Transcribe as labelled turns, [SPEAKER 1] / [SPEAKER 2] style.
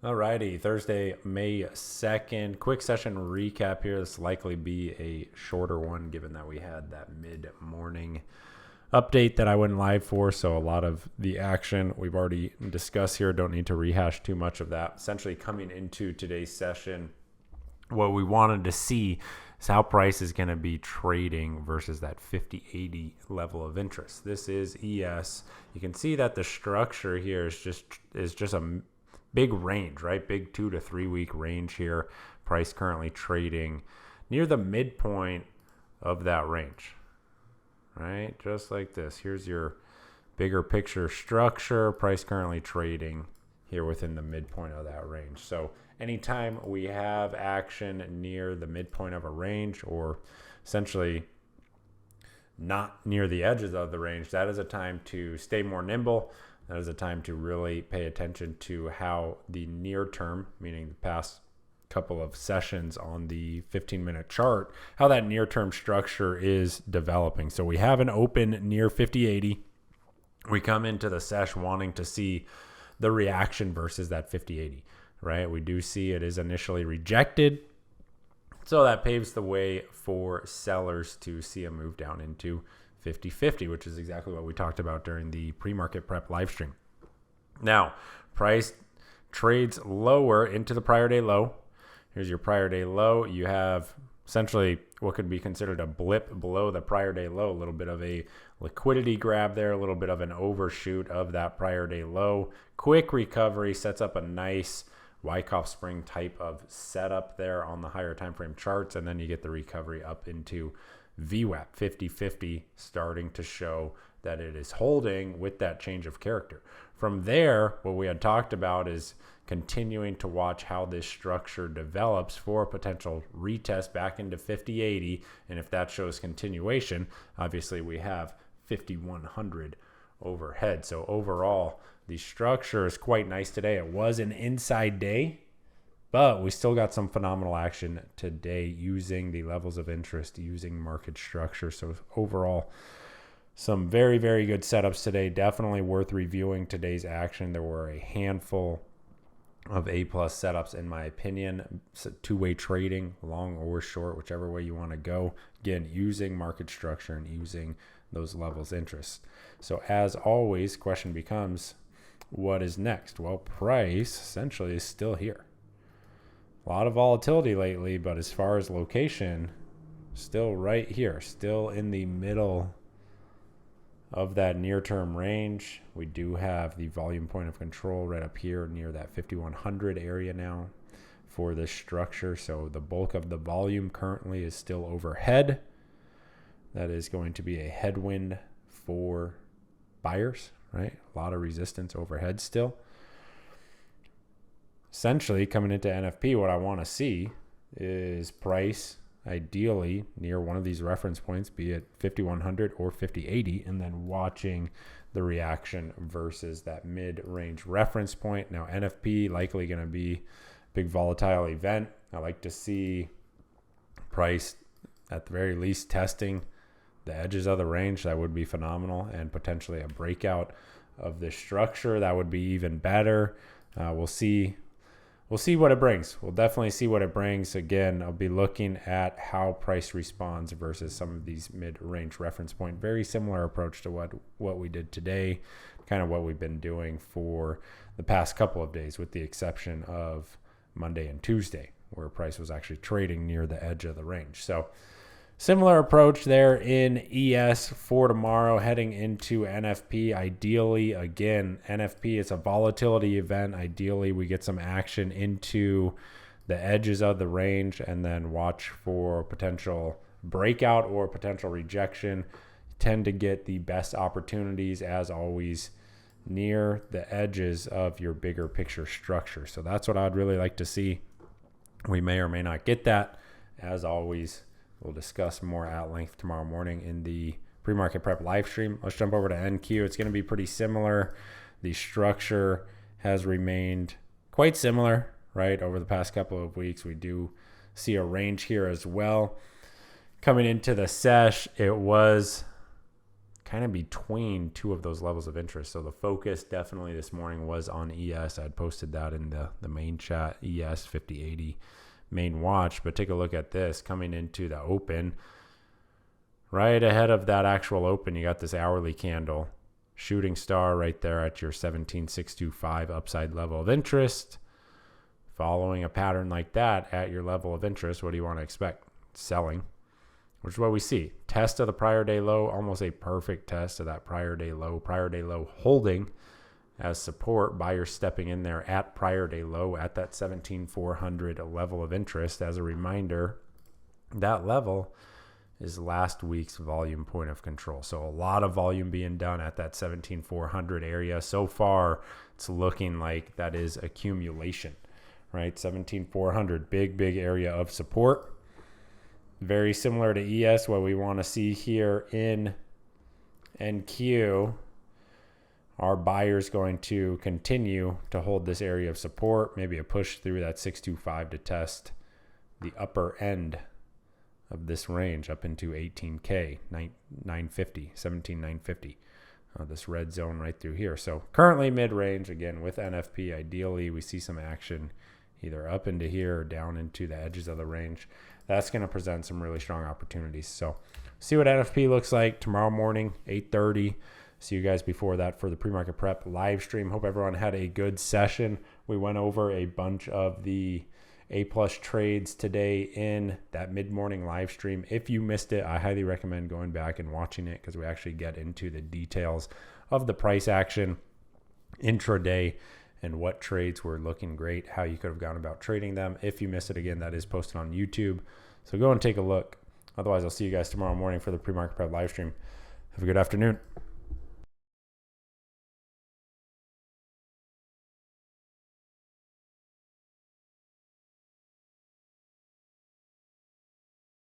[SPEAKER 1] Alrighty, Thursday, May 2nd. Quick session recap here. This will likely be a shorter one given that we had that mid-morning update that I went live for. So a lot of the action we've already discussed here. Don't need to rehash too much of that. Essentially coming into today's session, what we wanted to see is how price is going to be trading versus that 50-80 level of interest. This is ES. You can see that the structure here is just a big range, right? Big 2 to 3 week range here. Price currently trading near the midpoint of that range, right? Just like this. Here's your bigger picture structure. Price currently trading here within the midpoint of that range. So anytime we have action near the midpoint of a range, or essentially not near the edges of the range, that is a time to stay more nimble. That is a time to really pay attention to how the near term, meaning the past couple of sessions on the 15-minute chart, how that near term structure is developing. So we have an open near 50-80. We come into the sesh wanting to see the reaction versus that 50-80, right? We do see it is initially rejected. So that paves the way for sellers to see a move down into 50-50, which is exactly what we talked about during the pre-market prep live stream. Now, price trades lower into the prior day low. Here's your prior day low. You have essentially what could be considered a blip below the prior day low, a little bit of a liquidity grab there, a little bit of an overshoot of that prior day low. Quick recovery sets up a nice Wyckoff spring type of setup there on the higher time frame charts, and then you get the recovery up into VWAP 50-50, starting to show that it is holding with that change of character. From there, what we had talked about is continuing to watch how this structure develops for a potential retest back into 50-80, and if that shows continuation, obviously we have 5100 overhead. So overall, the structure is quite nice today. It was an inside day, but we still got some phenomenal action today using the levels of interest, using market structure. So overall, some very, very good setups today. Definitely worth reviewing today's action. There were a handful of A-plus setups, in my opinion. Two-way trading, long or short, whichever way you want to go. Again, using market structure and using those levels of interest. So as always, question becomes, what is next? Well, price essentially is still here. A lot of volatility lately, but as far as location, still right here, still in the middle of that near-term range. We do have the volume point of control right up here near that 5100 area now for this structure. So the bulk of the volume currently is still overhead. That is going to be a headwind for buyers, right? A lot of resistance overhead still. Essentially, coming into NFP, what I want to see is price ideally near one of these reference points, be it 5100 or 5080, and then watching the reaction versus that mid-range reference point. Now, NFP likely going to be a big volatile event. I like to see price at the very least testing the edges of the range. That would be phenomenal, and potentially a breakout of this structure. That would be even better. We'll see what it brings. We'll definitely see what it brings. Again, I'll be looking at how price responds versus some of these mid-range reference point. Very similar approach to what we did today, kind of what we've been doing for the past couple of days, with the exception of Monday and Tuesday, where price was actually trading near the edge of the range. So similar approach there in ES for tomorrow, heading into NFP. Ideally, again, NFP is a volatility event. Ideally, we get some action into the edges of the range and then watch for potential breakout or potential rejection. Tend to get the best opportunities, as always, near the edges of your bigger picture structure. So that's what I'd really like to see. We may or may not get that. As always, we'll discuss more at length tomorrow morning in the pre-market prep live stream. Let's jump over to NQ. It's going to be pretty similar. The structure has remained quite similar, right? Over the past couple of weeks, we do see a range here as well. Coming into the sesh, it was kind of between two of those levels of interest. So the focus definitely this morning was on ES. I'd posted that in the main chat, ES 5080 main watch. But take a look at this coming into the open. Right ahead of that actual open, you got this hourly candle. Shooting star right there at your 17,625 upside level of interest. Following a pattern like that at your level of interest, what do you want to expect? Selling, which is what we see. Test of the prior day low, almost a perfect test of that prior day low holding as support. Buyers stepping in there at prior day low at that 17,400 level of interest. As a reminder, that level is last week's volume point of control. So a lot of volume being done at that 17,400 area. So far, it's looking like that is accumulation, right? 17,400, big area of support. Very similar to ES, what we want to see here in NQ. Our buyers going to continue to hold this area of support, maybe a push through that 625 to test the upper end of this range up into 18K, 950, 17,950. This red zone right through here. So currently mid-range, again, with NFP, ideally we see some action either up into here or down into the edges of the range. That's going to present some really strong opportunities. So see what NFP looks like tomorrow morning, 8:30. See you guys before that for the pre-market prep live stream. Hope everyone had a good session. We went over a bunch of the A-plus trades today in that mid-morning live stream. If you missed it, I highly recommend going back and watching it because we actually get into the details of the price action intraday and what trades were looking great, how you could have gone about trading them. If you missed it, again, that is posted on YouTube. So go and take a look. Otherwise, I'll see you guys tomorrow morning for the pre-market prep live stream. Have a good afternoon.